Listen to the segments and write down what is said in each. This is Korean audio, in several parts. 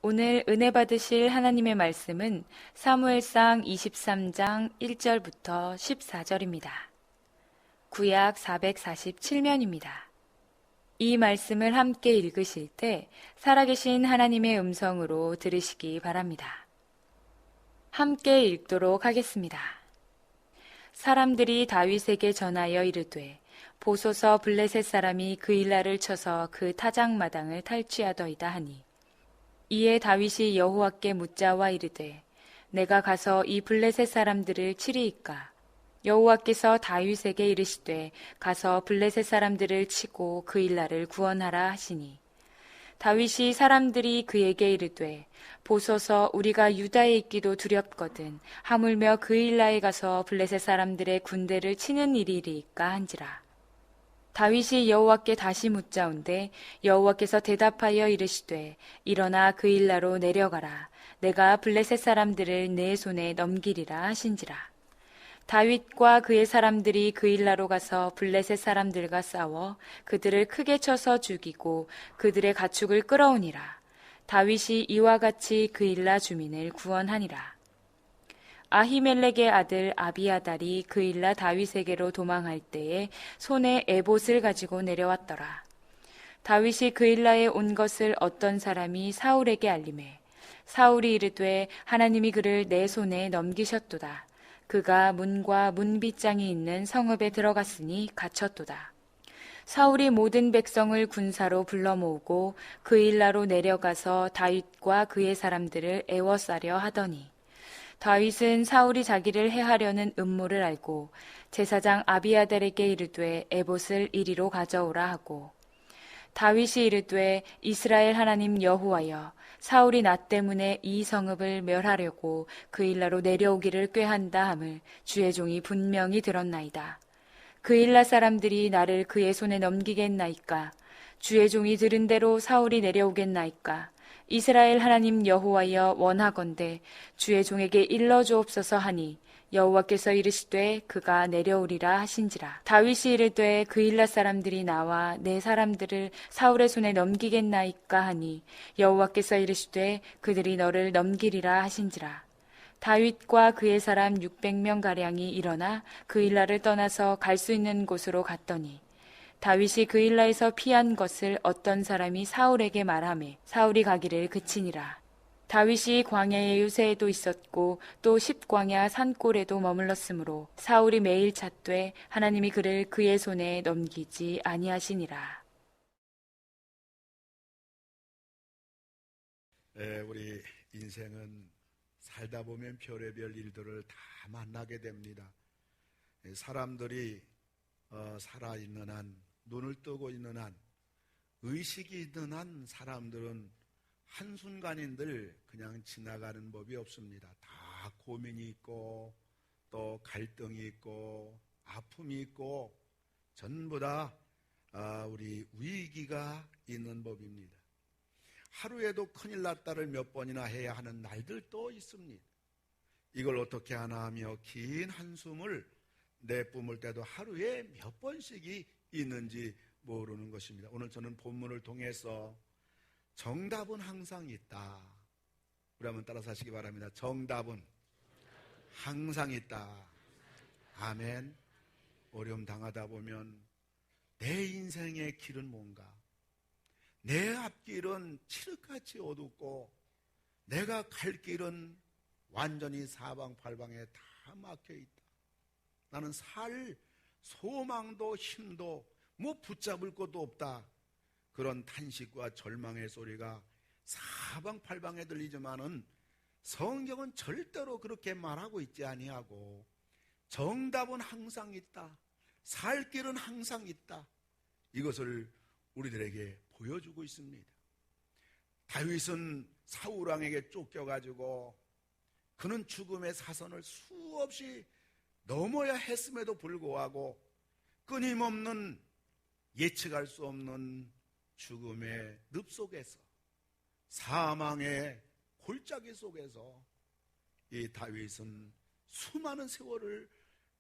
오늘 은혜 받으실 하나님의 말씀은 사무엘상 23장 1절부터 14절입니다. 구약 447면입니다. 이 말씀을 함께 읽으실 때 살아계신 하나님의 음성으로 들으시기 바랍니다. 함께 읽도록 하겠습니다. 사람들이 다윗에게 전하여 이르되 보소서 블레셋 사람이 그일라를 쳐서 그 타작마당을 탈취하더이다 하니 이에 다윗이 여호와께 묻자와 이르되 내가 가서 이 블레셋 사람들을 치리이까? 여호와께서 다윗에게 이르시되 가서 블레셋 사람들을 치고 그일라를 구원하라 하시니 다윗이 사람들이 그에게 이르되 보소서 우리가 유다에 있기도 두렵거든 하물며 그일라에 가서 블레셋 사람들의 군대를 치는 일이리이까 한지라. 다윗이 여호와께 다시 묻자온데 여호와께서 대답하여 이르시되 일어나 그일라로 내려가라. 내가 블레셋 사람들을 내 손에 넘기리라 하신지라. 다윗과 그의 사람들이 그일라로 가서 블레셋 사람들과 싸워 그들을 크게 쳐서 죽이고 그들의 가축을 끌어오니라. 다윗이 이와 같이 그일라 주민을 구원하니라. 아히멜렉의 아들 아비아달이 그일라 다윗에게로 도망할 때에 손에 에봇을 가지고 내려왔더라. 다윗이 그일라에 온 것을 어떤 사람이 사울에게 알림해 사울이 이르되 하나님이 그를 내 손에 넘기셨도다. 그가 문과 문빗장이 있는 성읍에 들어갔으니 갇혔도다. 사울이 모든 백성을 군사로 불러 모으고 그일라로 내려가서 다윗과 그의 사람들을 애워싸려 하더니 다윗은 사울이 자기를 해하려는 음모를 알고 제사장 아비아달에게 이르되 에봇을 이리로 가져오라 하고 다윗이 이르되 이스라엘 하나님 여호와여 사울이 나 때문에 이 성읍을 멸하려고 그일라로 내려오기를 꾀한다 함을 주의 종이 분명히 들었나이다. 그일라 사람들이 나를 그의 손에 넘기겠나이까? 주의 종이 들은 대로 사울이 내려오겠나이까? 이스라엘 하나님 여호와여 원하건대 주의 종에게 일러주옵소서 하니 여호와께서 이르시되 그가 내려오리라 하신지라. 다윗이 이르되 그일라 사람들이 나와 내 사람들을 사울의 손에 넘기겠나이까 하니 여호와께서 이르시되 그들이 너를 넘기리라 하신지라. 다윗과 그의 사람 600명가량이 일어나 그일라를 떠나서 갈 수 있는 곳으로 갔더니 다윗이 그일라에서 피한 것을 어떤 사람이 사울에게 말하매 사울이 가기를 그치니라. 다윗이 광야의 요새에도 있었고 또 십광야 산골에도 머물렀으므로 사울이 매일 찾되 하나님이 그를 그의 손에 넘기지 아니하시니라. 우리 인생은 살다 보면 별의별 일들을 다 만나게 됩니다. 사람들이 살아있는 한, 눈을 뜨고 있는 한, 의식이 있는 한 사람들은 한순간인들 그냥 지나가는 법이 없습니다. 다 고민이 있고 또 갈등이 있고 아픔이 있고 전부 다 우리 위기가 있는 법입니다. 하루에도 큰일 났다를 몇 번이나 해야 하는 날들도 있습니다. 이걸 어떻게 하나 하며 긴 한숨을 내뿜을 때도 하루에 몇 번씩이 있는지 모르는 것입니다. 오늘 저는 본문을 통해서 정답은 항상 있다. 우리 한번 따라서 하시기 바랍니다. 정답은 항상 있다. 아멘. 어려움 당하다 보면 내 인생의 길은 뭔가? 내 앞길은 칠흑같이 어둡고 내가 갈 길은 완전히 사방팔방에 다 막혀있다. 나는 살 소망도 힘도 붙잡을 것도 없다. 그런 탄식과 절망의 소리가 사방팔방에 들리지만은 성경은 절대로 그렇게 말하고 있지 아니하고 정답은 항상 있다. 살 길은 항상 있다. 이것을 우리들에게 보여주고 있습니다. 다윗은 사울왕에게 쫓겨가지고 그는 죽음의 사선을 수없이 넘어야 했음에도 불구하고 끊임없는 예측할 수 없는 죽음의 늪 속에서 사망의 골짜기 속에서 이 다윗은 수많은 세월을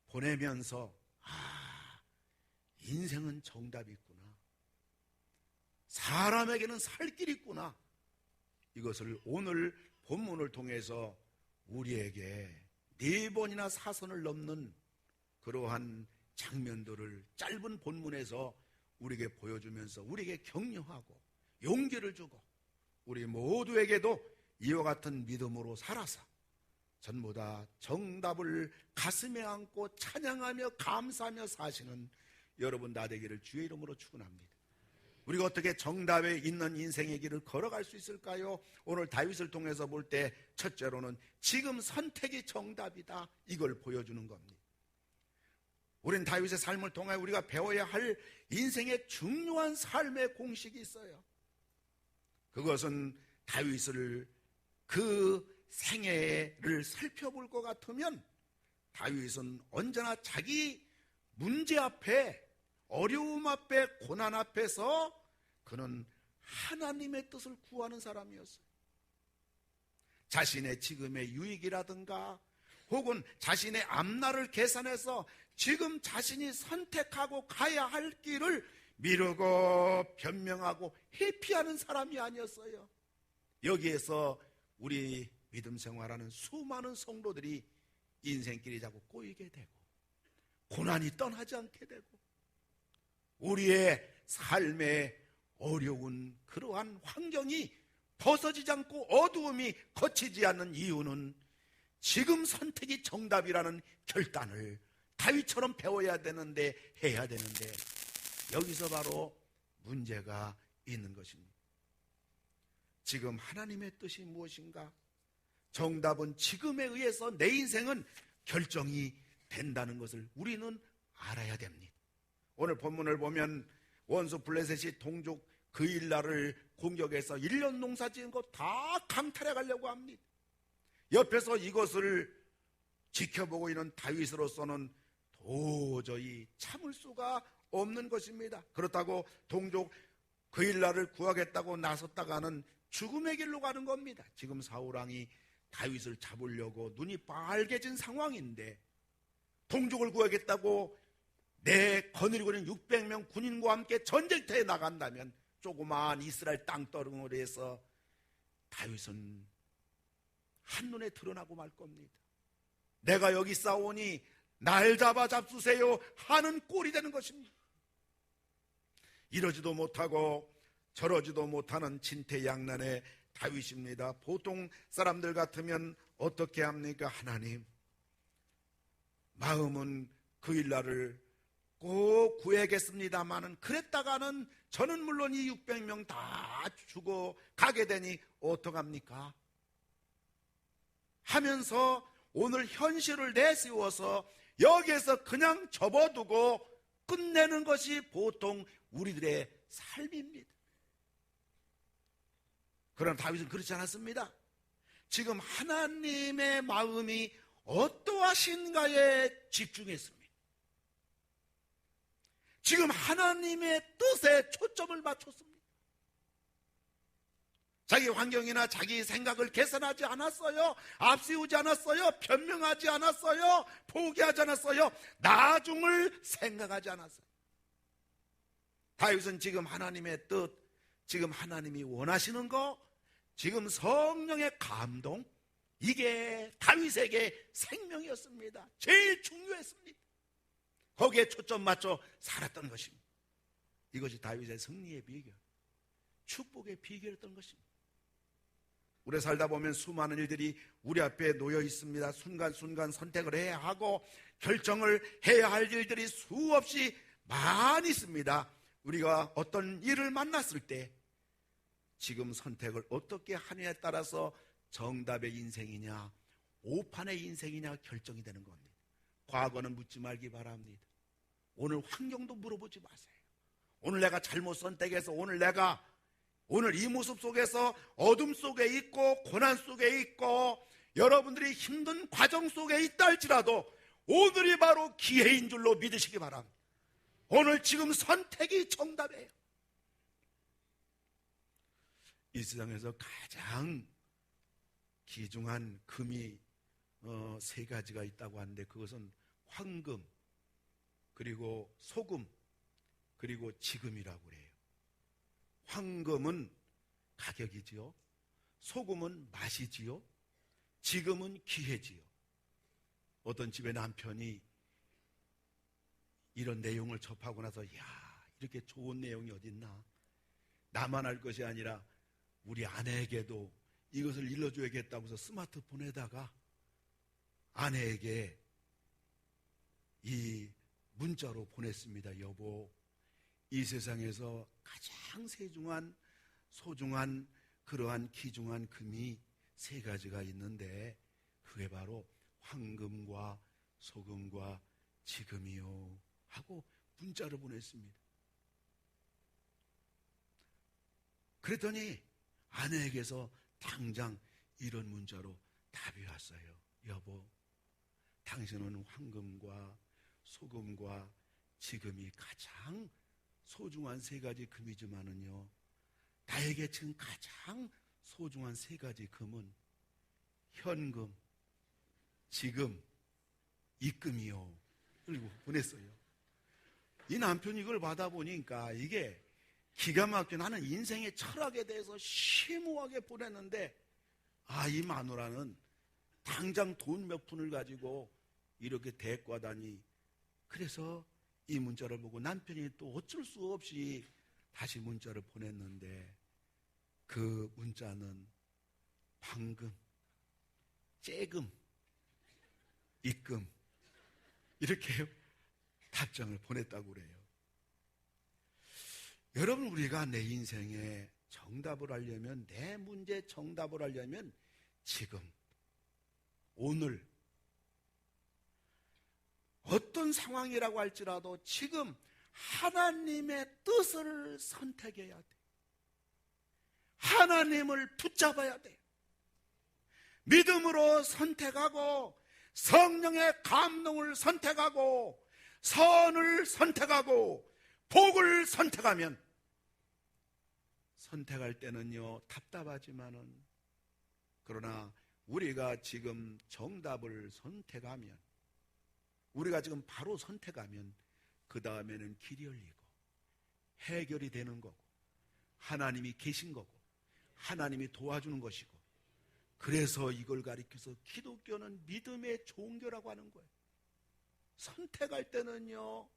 보내면서 인생은 정답이 있구나. 사람에게는 살 길이 있구나. 이것을 오늘 본문을 통해서 우리에게 4번이나 사선을 넘는 그러한 장면들을 짧은 본문에서 우리에게 보여주면서 우리에게 격려하고 용기를 주고 우리 모두에게도 이와 같은 믿음으로 살아서 전부 다 정답을 가슴에 안고 찬양하며 감사하며 사시는 여러분 다 되기를 주의 이름으로 축원합니다. 우리가 어떻게 정답에 있는 인생의 길을 걸어갈 수 있을까요? 오늘 다윗을 통해서 볼 때 첫째로는 지금 선택이 정답이다, 이걸 보여주는 겁니다. 우린 다윗의 삶을 통해 우리가 배워야 할 인생의 중요한 삶의 공식이 있어요. 그것은 다윗을 그 생애를 살펴볼 것 같으면 다윗은 언제나 자기 문제 앞에, 어려움 앞에, 고난 앞에서 그는 하나님의 뜻을 구하는 사람이었어요. 자신의 지금의 유익이라든가 혹은 자신의 앞날을 계산해서 지금 자신이 선택하고 가야 할 길을 미루고 변명하고 회피하는 사람이 아니었어요. 여기에서 우리 믿음 생활하는 수많은 성도들이 인생길이 자꾸 꼬이게 되고 고난이 떠나지 않게 되고 우리의 삶의 어려운 그러한 환경이 벗어지지 않고 어두움이 거치지 않는 이유는 지금 선택이 정답이라는 결단을 다윗처럼 배워야 되는데, 해야 되는데 여기서 바로 문제가 있는 것입니다. 지금 하나님의 뜻이 무엇인가? 정답은 지금에 의해서 내 인생은 결정이 된다는 것을 우리는 알아야 됩니다. 오늘 본문을 보면 원수 블레셋이 동족 그일라를 공격해서 1년 농사 지은 거 다 강탈해 가려고 합니다. 옆에서 이것을 지켜보고 있는 다윗으로서는 도저히 참을 수가 없는 것입니다. 그렇다고 동족 그일라를 구하겠다고 나섰다가는 죽음의 길로 가는 겁니다. 지금 사울왕이 다윗을 잡으려고 눈이 빨개진 상황인데 동족을 구하겠다고 내 거느리고 있는 600명 군인과 함께 전쟁터에 나간다면 조그마한 이스라엘 땅덩어리에서 다윗은 한눈에 드러나고 말 겁니다. 내가 여기 싸우니 날 잡아 잡수세요 하는 꼴이 되는 것입니다. 이러지도 못하고 저러지도 못하는 진퇴양난의 다윗입니다. 보통 사람들 같으면 어떻게 합니까? 하나님, 마음은 그일라를 꼭 구해야겠습니다마는 그랬다가는 저는 물론 이 600명 다 죽어 가게 되니 어떡합니까? 하면서 오늘 현실을 내세워서 여기에서 그냥 접어두고 끝내는 것이 보통 우리들의 삶입니다. 그러나 다윗은 그렇지 않았습니다. 지금 하나님의 마음이 어떠하신가에 집중했습니다. 지금 하나님의 뜻에 초점을 맞췄습니다. 자기 환경이나 자기 생각을 개선하지 않았어요. 앞세우지 않았어요. 변명하지 않았어요. 포기하지 않았어요. 나중을 생각하지 않았어요. 다윗은 지금 하나님의 뜻, 지금 하나님이 원하시는 거, 지금 성령의 감동, 이게 다윗에게 생명이었습니다. 제일 중요했습니다. 거기에 초점 맞춰 살았던 것입니다. 이것이 다윗의 승리의 비결, 축복의 비결이었던 것입니다. 우리 살다 보면 수많은 일들이 우리 앞에 놓여 있습니다. 순간순간 선택을 해야 하고 결정을 해야 할 일들이 수없이 많이 있습니다. 우리가 어떤 일을 만났을 때 지금 선택을 어떻게 하느냐에 따라서 정답의 인생이냐 오판의 인생이냐 결정이 되는 겁니다. 과거는 묻지 말기 바랍니다. 오늘 환경도 물어보지 마세요. 오늘 내가 잘못 선택해서 오늘 이 모습 속에서 어둠 속에 있고 고난 속에 있고 여러분들이 힘든 과정 속에 있다 할지라도 오늘이 바로 기회인 줄로 믿으시기 바랍니다. 오늘 지금 선택이 정답이에요. 이 세상에서 가장 귀중한 금이 3가지가 있다고 하는데 그것은 황금, 그리고 소금, 그리고 지금이라고 그래요. 황금은 가격이지요. 소금은 맛이지요. 지금은 기회지요. 어떤 집의 남편이 이런 내용을 접하고 나서 야, 이렇게 좋은 내용이 어딨나. 나만 알 것이 아니라 우리 아내에게도 이것을 일러줘야겠다고 해서 스마트폰에다가 아내에게 이 문자로 보냈습니다. 여보, 이 세상에서 가장 소중한 그러한 귀중한 금이 3가지가 있는데 그게 바로 황금과 소금과 지금이요 하고 문자를 보냈습니다. 그랬더니 아내에게서 당장 이런 문자로 답이 왔어요. 여보, 당신은 황금과 소금과 지금이 가장 소중한 3가지 금이지만은요, 나에게 지금 가장 소중한 3가지 금은 현금, 지금, 입금이요. 그리고 보냈어요. 이 남편이 이걸 받아보니까 이게 기가 막혀. 나는 인생의 철학에 대해서 심오하게 보냈는데 이 마누라는 당장 돈 몇 푼을 가지고 이렇게 대꾸하다니. 그래서 이 문자를 보고 남편이 또 어쩔 수 없이 다시 문자를 보냈는데 그 문자는 방금, 째금, 입금 이렇게 답장을 보냈다고 그래요. 여러분, 우리가 내 인생에 정답을 하려면, 내 문제 정답을 하려면 지금, 오늘 어떤 상황이라고 할지라도 지금 하나님의 뜻을 선택해야 돼. 하나님을 붙잡아야 돼. 믿음으로 선택하고 성령의 감동을 선택하고 선을 선택하고 복을 선택하면, 선택할 때는요 답답하지만은, 그러나 우리가 지금 정답을 선택하면, 우리가 지금 바로 선택하면 그 다음에는 길이 열리고 해결이 되는 거고 하나님이 계신 거고 하나님이 도와주는 것이고, 그래서 이걸 가리켜서 기독교는 믿음의 종교라고 하는 거예요. 선택할 때는요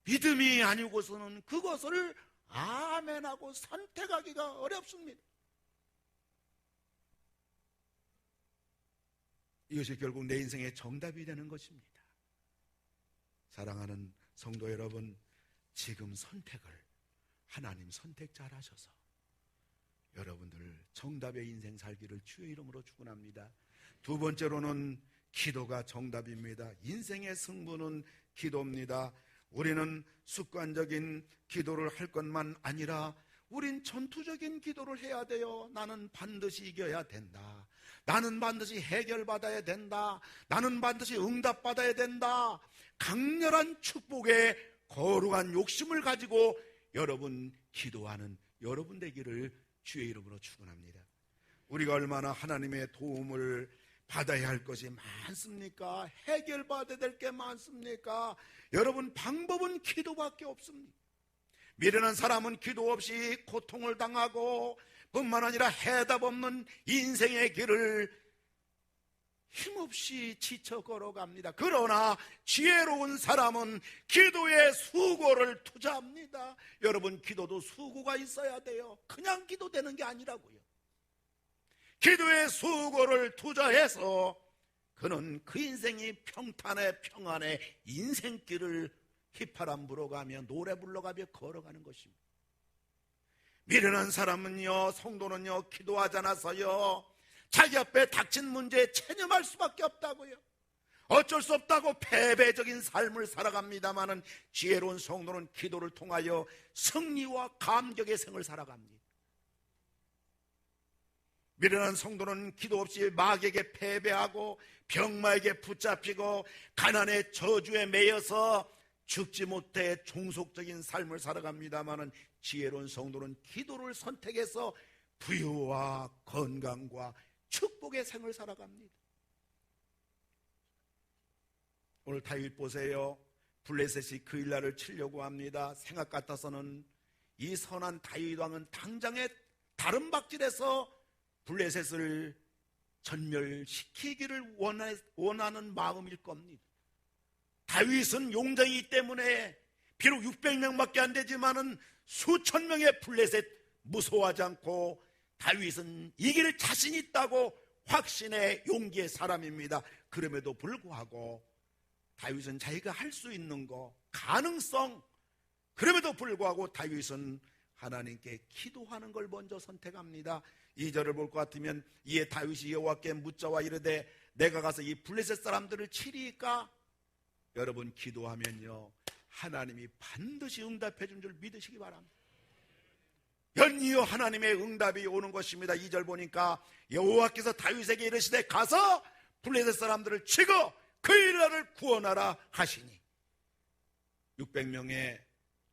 믿음이 아니고서는 그것을 아멘하고 선택하기가 어렵습니다. 이것이 결국 내 인생의 정답이 되는 것입니다. 사랑하는 성도 여러분, 지금 선택을 하나님 선택 잘 하셔서 여러분들 정답의 인생 살기를 주의 이름으로 축원합니다. 2번째로는 기도가 정답입니다. 인생의 승부는 기도입니다. 우리는 습관적인 기도를 할 것만 아니라 우린 전투적인 기도를 해야 돼요. 나는 반드시 이겨야 된다. 나는 반드시 해결받아야 된다. 나는 반드시 응답받아야 된다. 강렬한 축복의 거룩한 욕심을 가지고 여러분 기도하는 여러분 되기를 주의 이름으로 축원합니다. 우리가 얼마나 하나님의 도움을 받아야 할 것이 많습니까? 해결받아야 될 게 많습니까? 여러분, 방법은 기도밖에 없습니다. 미련한 사람은 기도 없이 고통을 당하고 뿐만 아니라 해답 없는 인생의 길을 힘없이 지쳐 걸어갑니다. 그러나 지혜로운 사람은 기도에 수고를 투자합니다. 여러분, 기도도 수고가 있어야 돼요. 그냥 기도되는 게 아니라고요. 기도에 수고를 투자해서 그는 그 인생이 평탄에 평안에 인생길을 휘파람 불어가며 노래 불러가며 걸어가는 것입니다. 미련한 사람은요, 성도는요, 기도하지 않아서요 자기 앞에 닥친 문제에 체념할 수밖에 없다고요. 어쩔 수 없다고 패배적인 삶을 살아갑니다마는 지혜로운 성도는 기도를 통하여 승리와 감격의 생을 살아갑니다. 미련한 성도는 기도 없이 마귀에게 패배하고 병마에게 붙잡히고 가난의 저주에 매여서 죽지 못해 종속적인 삶을 살아갑니다마는 지혜로운 성도는 기도를 선택해서 부유와 건강과 축복의 생을 살아갑니다. 오늘 다윗 보세요. 블레셋이 그 일날을 치려고 합니다. 생각 같아서는 이 선한 다윗 왕은 당장에 다른 박질에서 블레셋을 전멸시키기를 원하는 마음일 겁니다. 다윗은 용장이기 때문에 비록 600명밖에 안 되지만은 수천 명의 블레셋 무서워하지 않고 다윗은 이길 자신 있다고 확신의 용기의 사람입니다. 그럼에도 불구하고 다윗은 자기가 할 수 있는 거, 가능성, 그럼에도 불구하고 다윗은 하나님께 기도하는 걸 먼저 선택합니다. 2절을 볼 것 같으면 이에 다윗이 여호와께 묻자와 이르되 내가 가서 이 블레셋 사람들을 치리이까? 여러분, 기도하면요 하나님이 반드시 응답해 준 줄 믿으시기 바랍니다. 연이어 하나님의 응답이 오는 것입니다. 2절 보니까 여호와께서 다윗에게 이르시되 가서 블레셋 사람들을 치고 그 일을 구원하라 하시니 600명의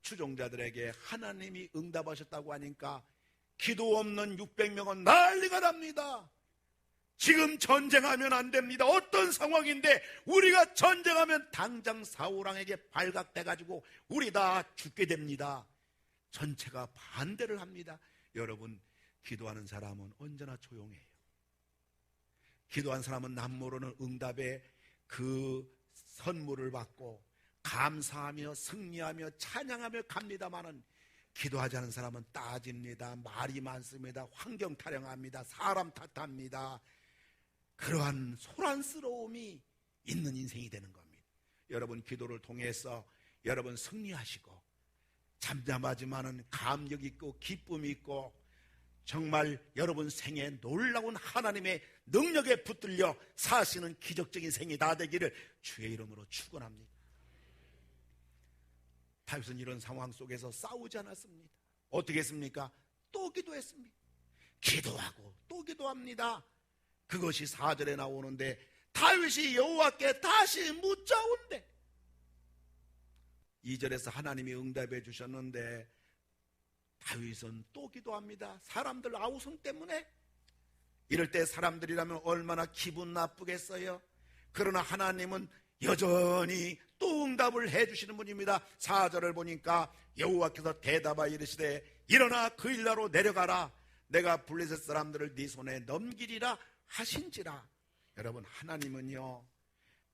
추종자들에게 하나님이 응답하셨다고 하니까 기도 없는 600명은 난리가 납니다. 지금 전쟁하면 안 됩니다. 어떤 상황인데 우리가 전쟁하면 당장 사울왕에게 발각돼가지고 우리 다 죽게 됩니다. 전체가 반대를 합니다. 여러분, 기도하는 사람은 언제나 조용해요. 기도한 사람은 남모르는 응답에 그 선물을 받고 감사하며 승리하며 찬양하며 갑니다마는 기도하지 않은 사람은 따집니다. 말이 많습니다. 환경 타령합니다. 사람 탓합니다. 그러한 소란스러움이 있는 인생이 되는 겁니다. 여러분, 기도를 통해서 여러분 승리하시고 잠잠하지만은 감격 있고 기쁨이 있고 정말 여러분 생에 놀라운 하나님의 능력에 붙들려 사시는 기적적인 생이 다 되기를 주의 이름으로 축원합니다. 다윗은 이런 상황 속에서 싸우지 않았습니다. 어떻게 했습니까? 또 기도했습니다. 기도하고 또 기도합니다. 그것이 4절에 나오는데 다윗이 여호와께 다시 묻자온대. 2절에서 하나님이 응답해 주셨는데 다윗은 또 기도합니다. 사람들 아우성 때문에. 이럴 때 사람들이라면 얼마나 기분 나쁘겠어요. 그러나 하나님은 여전히 또 응답을 해 주시는 분입니다. 4절을 보니까 여호와께서 대답하여 이르시되 일어나 그 일나로 내려가라. 내가 블레셋 사람들을 네 손에 넘기리라 하신지라. 여러분, 하나님은요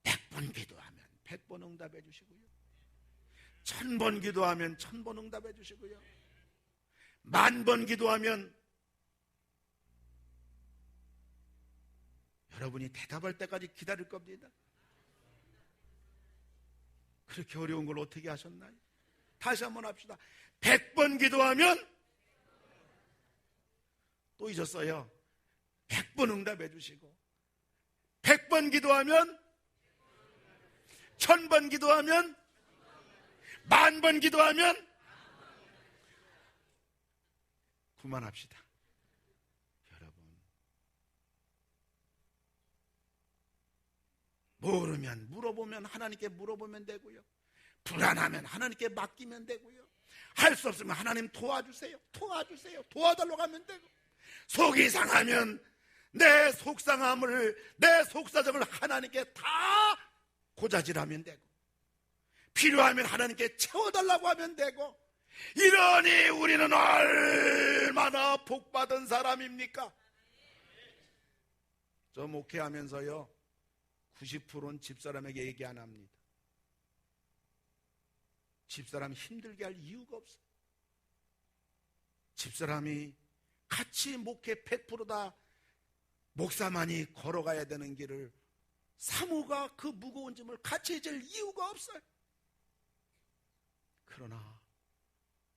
100번 기도하면 100번 응답해 주시고요, 1000번 기도하면 1000번 응답해 주시고요, 10,000번 기도하면 여러분이 대답할 때까지 기다릴 겁니다. 그렇게 어려운 걸 어떻게 하셨나요? 다시 한번 합시다. 100번 기도하면 또 잊었어요. 100번 응답해 주시고 100번 기도하면 1000번 기도하면 10,000번 기도하면 그만합시다. 여러분, 모르면 물어보면 하나님께 물어보면 되고요, 불안하면 하나님께 맡기면 되고요, 할 수 없으면 하나님 도와주세요, 도와달라고 하면 되고, 속이 상하면 내 속상함을, 내 속사정을 하나님께 다 고자질하면 되고, 필요하면 하나님께 채워달라고 하면 되고, 이러니 우리는 얼마나 복받은 사람입니까? 저 목회하면서요 90%는 집사람에게 얘기 안 합니다. 집사람 힘들게 할 이유가 없어요. 집사람이 같이 목회 100%다 목사만이 걸어가야 되는 길을 사모가 그 무거운 짐을 같이 질 이유가 없어요. 그러나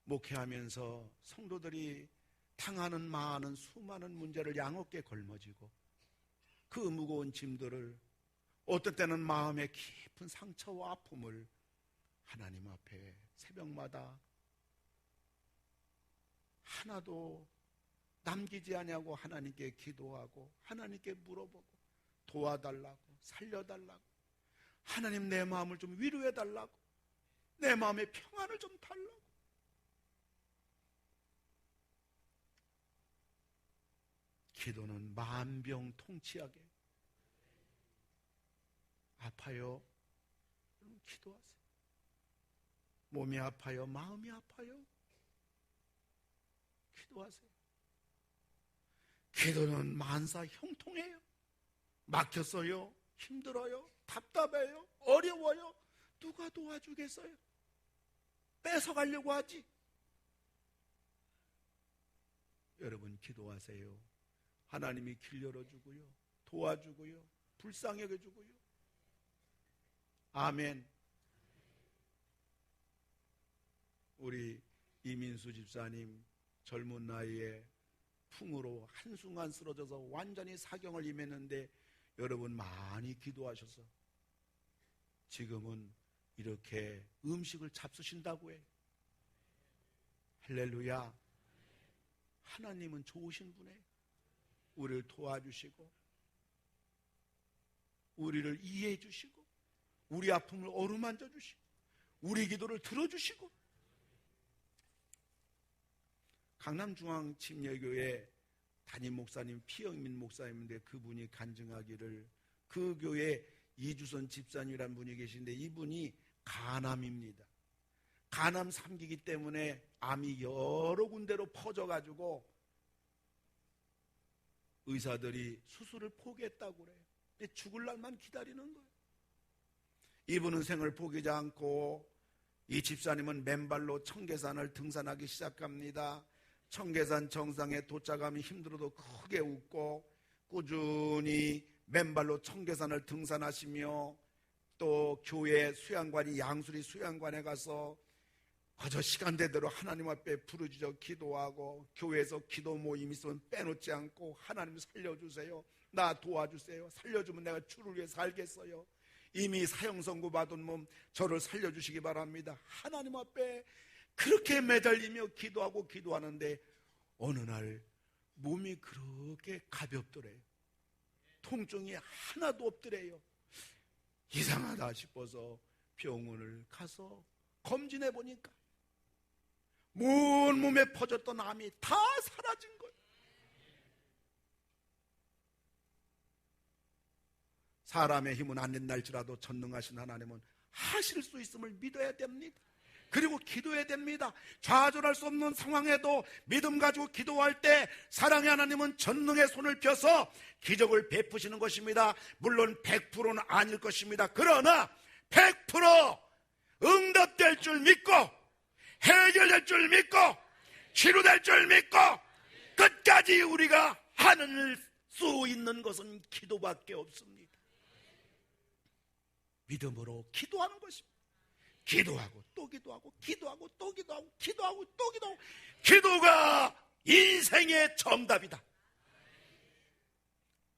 목회하면서 성도들이 당하는 많은 수많은 문제를 양어깨 걸머지고 그 무거운 짐들을, 어떤 때는 마음의 깊은 상처와 아픔을 하나님 앞에 새벽마다 하나도 남기지 아니하고 하나님께 기도하고 하나님께 물어보고 도와달라고, 살려달라고, 하나님 내 마음을 좀 위로해달라고, 내 마음의 평안을 좀 달라고. 기도는 만병통치약에. 아파요? 여러분, 기도하세요. 몸이 아파요? 마음이 아파요? 기도하세요. 기도는 만사 형통해요. 막혔어요. 힘들어요. 답답해요. 어려워요. 누가 도와주겠어요? 뺏어가려고 하지. 여러분 기도하세요. 하나님이 길 열어주고요. 도와주고요. 불쌍히 여겨주고요. 아멘. 우리 이민수 집사님 젊은 나이에 풍으로 한순간 쓰러져서 완전히 사경을 임했는데 여러분 많이 기도하셔서 지금은 이렇게 음식을 잡수신다고 해요. 할렐루야. 하나님은 좋으신 분이에요. 우리를 도와주시고 우리를 이해해 주시고 우리 아픔을 어루만져 주시고 우리 기도를 들어주시고. 강남중앙침례교회 담임 목사님 피영민 목사님인데 그분이 간증하기를 그 교회 이주선 집사님이라는 분이 계신데 이분이 간암입니다. 간암 3기이기 때문에 암이 여러 군데로 퍼져가지고 의사들이 수술을 포기했다고 그래요. 근데 죽을 날만 기다리는 거예요. 이분은 생을 포기하지 않고 이 집사님은 맨발로 청계산을 등산하기 시작합니다. 청계산 정상에 도착하면 힘들어도 크게 웃고 꾸준히 맨발로 청계산을 등산하시며 또 교회 수양관이 양수리 수양관에 가서 그저 시간대대로 하나님 앞에 부르짖어 기도하고 교회에서 기도 모임 있으면 빼놓지 않고 하나님 살려주세요. 나 도와주세요. 살려주면 내가 주를 위해 살겠어요. 이미 사형 선고 받은 몸 저를 살려주시기 바랍니다. 하나님 앞에 그렇게 매달리며 기도하고 기도하는데 어느 날 몸이 그렇게 가볍더래요. 통증이 하나도 없더래요. 이상하다 싶어서 병원을 가서 검진해 보니까 온 몸에 퍼졌던 암이 다 사라진 거예요. 사람의 힘은 안 된날지라도 전능하신 하나님은 하실 수 있음을 믿어야 됩니다. 그리고 기도해야 됩니다. 좌절할 수 없는 상황에도 믿음 가지고 기도할 때 사랑의 하나님은 전능의 손을 펴서 기적을 베푸시는 것입니다. 물론 100%는 아닐 것입니다. 그러나 100% 응답될 줄 믿고 해결될 줄 믿고 치료될 줄 믿고 끝까지 우리가 하는 수 있는 것은 기도밖에 없습니다. 믿음으로 기도하는 것입니다. 기도하고 또 기도하고 기도하고 또 기도하고 기도하고 또 기도하고 기도가 인생의 정답이다.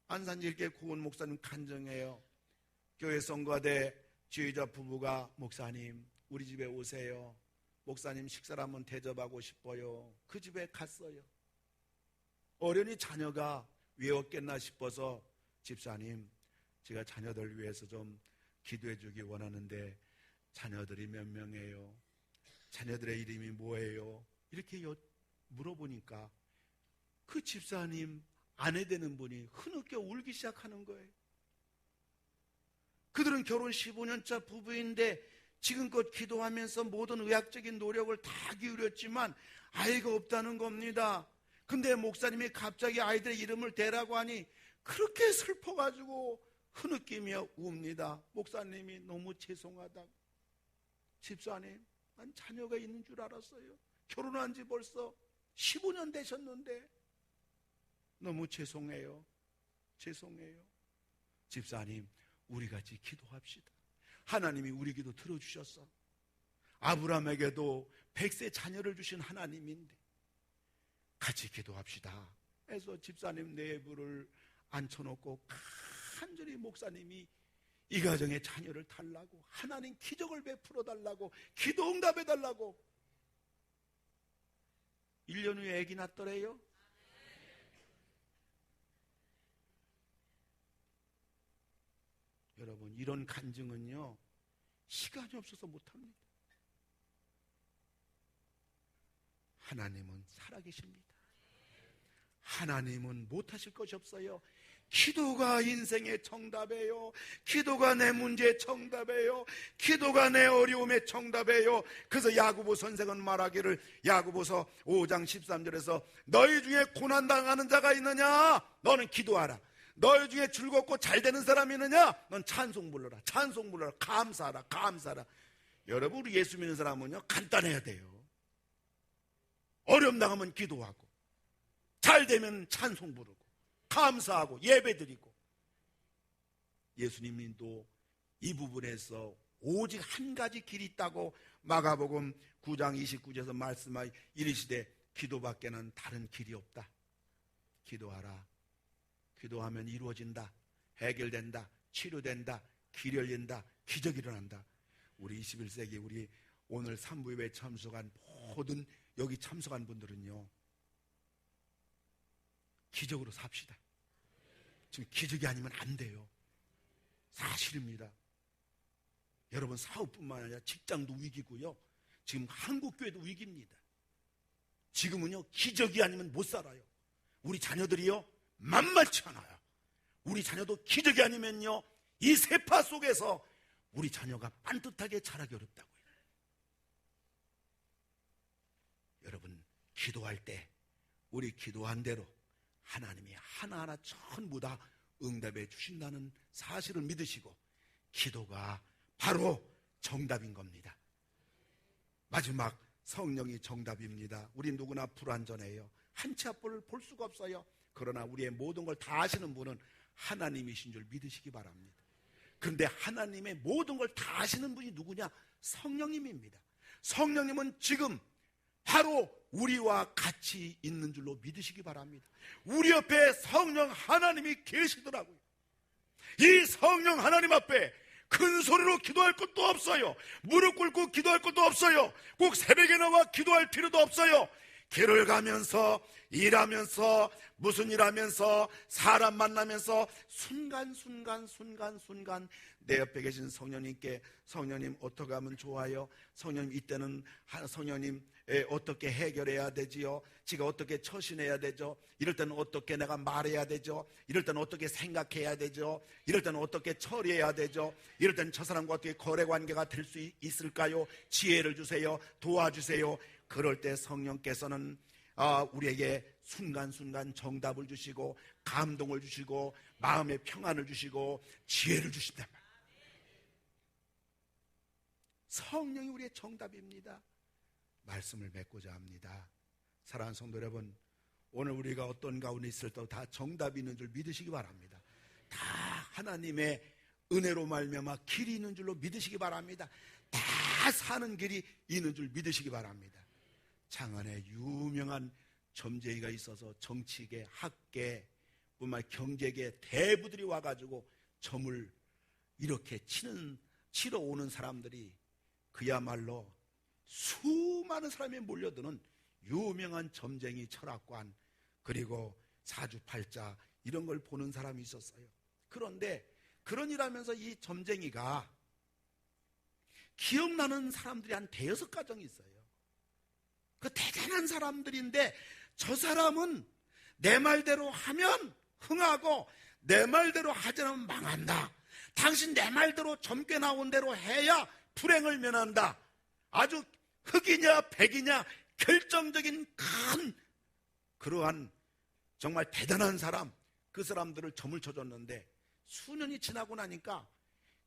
안산일교 고은 목사님 간증해요. 교회 성가대 지휘자 부부가 목사님 우리 집에 오세요. 목사님 식사를 한번 대접하고 싶어요. 그 집에 갔어요. 어련히 자녀가 외웠겠나 싶어서 집사님 제가 자녀들 위해서 좀 기도해 주기 원하는데 자녀들이 몇 명이에요? 자녀들의 이름이 뭐예요? 이렇게 물어보니까 그 집사님 아내 되는 분이 흐느껴 울기 시작하는 거예요. 그들은 결혼 15년차 부부인데 지금껏 기도하면서 모든 의학적인 노력을 다 기울였지만 아이가 없다는 겁니다. 근데 목사님이 갑자기 아이들의 이름을 대라고 하니 그렇게 슬퍼가지고 흐느끼며 웁니다. 목사님이 너무 죄송하다고. 집사님, 난 자녀가 있는 줄 알았어요. 결혼한 지 벌써 15년 되셨는데 너무 죄송해요. 죄송해요. 집사님, 우리 같이 기도합시다. 하나님이 우리 기도 들어주셨어. 아브라함에게도 100세 자녀를 주신 하나님인데 같이 기도합시다 해서 집사님 내부를 앉혀놓고 간절히 목사님이 이 가정에 자녀를 달라고 하나님 기적을 베풀어 달라고 기도 응답해 달라고 1년 후에 아기 낳더래요. 여러분 이런 간증은요 시간이 없어서 못합니다. 하나님은 살아계십니다. 하나님은 못하실 것이 없어요. 기도가 인생의 정답이에요. 기도가 내 문제의 정답이에요. 기도가 내 어려움의 정답이에요. 그래서 야고보 선생은 말하기를, 야고보서 5장 13절에서 너희 중에 고난당하는 자가 있느냐? 너는 기도하라. 너희 중에 즐겁고 잘 되는 사람이 있느냐? 넌 찬송 불러라. 찬송 불러라. 감사하라. 감사하라. 여러분, 우리 예수 믿는 사람은요, 간단해야 돼요. 어려움 당하면 기도하고, 잘 되면 찬송 부르고, 감사하고, 예배 드리고. 예수님도 이 부분에서 오직 한 가지 길이 있다고 마가복음 9장 29절에서 말씀하여 이르시되 기도밖에는 다른 길이 없다. 기도하라. 기도하면 이루어진다. 해결된다. 치료된다. 길 열린다. 기적이 일어난다. 우리 21세기 우리 오늘 3부 예배에 참석한 모든 여기 참석한 분들은요, 기적으로 삽시다. 지금 기적이 아니면 안 돼요. 사실입니다. 여러분, 사업뿐만 아니라 직장도 위기고요, 지금 한국교회도 위기입니다. 지금은요, 기적이 아니면 못 살아요. 우리 자녀들이요, 만만치 않아요. 우리 자녀도 기적이 아니면요, 이 세파 속에서 우리 자녀가 반듯하게 자라기 어렵다고요. 여러분, 기도할 때 우리 기도한 대로 하나님이 하나하나 전부 다 응답해 주신다는 사실을 믿으시고, 기도가 바로 정답인 겁니다. 마지막, 성령이 정답입니다. 우리 누구나 불완전해요. 한 치 앞을 볼 수가 없어요. 그러나 우리의 모든 걸 다 아시는 분은 하나님이신 줄 믿으시기 바랍니다. 그런데 하나님의 모든 걸 다 아시는 분이 누구냐? 성령님입니다. 성령님은 지금 바로 우리와 같이 있는 줄로 믿으시기 바랍니다. 우리 옆에 성령 하나님이 계시더라고요. 이 성령 하나님 앞에 큰 소리로 기도할 것도 없어요. 무릎 꿇고 기도할 것도 없어요. 꼭 새벽에 나와 기도할 필요도 없어요. 길을 가면서, 일하면서, 무슨 일하면서, 사람 만나면서 순간순간 내 옆에 계신 성령님께, 성령님 어떻게 하면 좋아요? 성령님 이때는 성령님 어떻게 해결해야 되지요? 지가 어떻게 처신해야 되죠? 이럴 때는 어떻게 내가 말해야 되죠? 이럴 때는 어떻게 생각해야 되죠? 이럴 때는 어떻게 처리해야 되죠? 이럴 때는 저 사람과 어떻게 거래관계가 될 수 있을까요? 지혜를 주세요. 도와주세요. 그럴 때 성령께서는 우리에게 순간순간 정답을 주시고, 감동을 주시고, 마음의 평안을 주시고, 지혜를 주신다. 성령이 우리의 정답입니다. 말씀을 맺고자 합니다. 사랑하는 성도 여러분, 오늘 우리가 어떤 가운데 있을 때 다 정답이 있는 줄 믿으시기 바랍니다. 다 하나님의 은혜로 말미암아 길이 있는 줄로 믿으시기 바랍니다. 다 사는 길이 있는 줄 믿으시기 바랍니다. 장안에 유명한 점쟁이가 있어서 정치계, 학계, 뿐만 경제계 대부들이 와가지고 점을 이렇게 치러 오는 사람들이 그야말로 수많은 사람이 몰려드는 유명한 점쟁이 철학관, 그리고 사주팔자 이런 걸 보는 사람이 있었어요. 그런데 그런 일 하면서 이 점쟁이가 기억나는 사람들이 한 대여섯 가정이 있어요. 그 대단한 사람들인데 저 사람은 내 말대로 하면 흥하고 내 말대로 하지 않으면 망한다. 당신 내 말대로 젊게 나온 대로 해야 불행을 면한다. 아주 흑이냐 백이냐 결정적인 큰 그러한 정말 대단한 사람, 그 사람들을 점을 쳐줬는데 수년이 지나고 나니까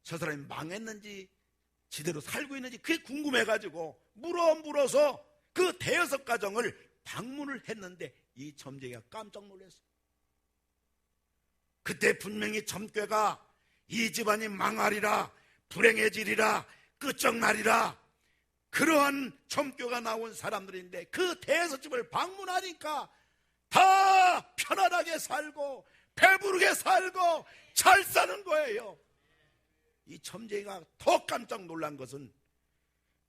저 사람이 망했는지 지대로 살고 있는지 그게 궁금해가지고 물어서 그 대여섯 가정을 방문을 했는데 이 점쟁이가 깜짝 놀랐어요. 그때 분명히 점괘가 이 집안이 망하리라, 불행해지리라, 끝장나리라, 그러한 점괘가 나온 사람들인데 그 대여섯 집을 방문하니까 다 편안하게 살고 배부르게 살고 잘 사는 거예요. 이 점쟁이가 더 깜짝 놀란 것은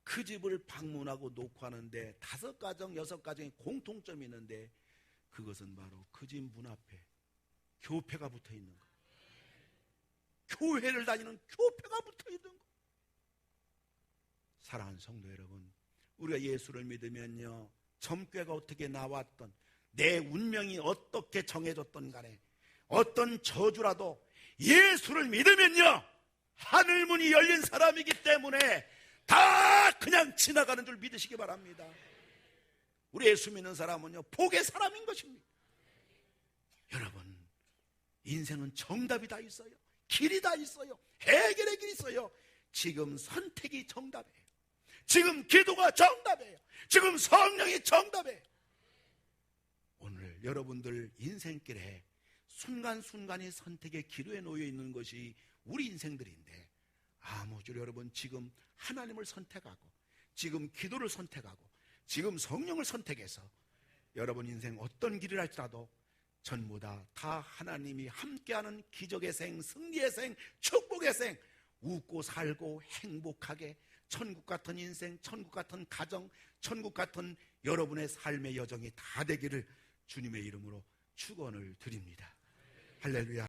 그 집을 방문하고 녹화하는데 5가정, 6가정의 공통점이 있는데 그것은 바로 그 집 문 앞에 교패가 붙어 있는 거. 교회를 다니는 교패가 붙어 있는 거. 사랑하는 성도 여러분, 우리가 예수를 믿으면요, 점괘가 어떻게 나왔던 내 운명이 어떻게 정해졌던 간에 어떤 저주라도 예수를 믿으면요, 하늘문이 열린 사람이기 때문에 다 그냥 지나가는 줄 믿으시기 바랍니다. 우리 예수 믿는 사람은요, 복의 사람인 것입니다. 여러분, 인생은 정답이 다 있어요. 길이 다 있어요. 해결의 길이 있어요. 지금 선택이 정답이에요. 지금 기도가 정답이에요. 지금 성령이 정답이에요. 오늘 여러분들 인생길에 순간순간의 선택의 기로에 놓여 있는 것이 우리 인생들인데, 아무쪼록 여러분 지금 하나님을 선택하고 지금 기도를 선택하고 지금 성령을 선택해서 여러분 인생 어떤 길을 할지라도 전부 다 하나님이 함께하는 기적의 생, 승리의 생, 축복의 생, 웃고 살고 행복하게 천국 같은 인생, 천국 같은 가정, 천국 같은 여러분의 삶의 여정이 다 되기를 주님의 이름으로 축원을 드립니다. 할렐루야.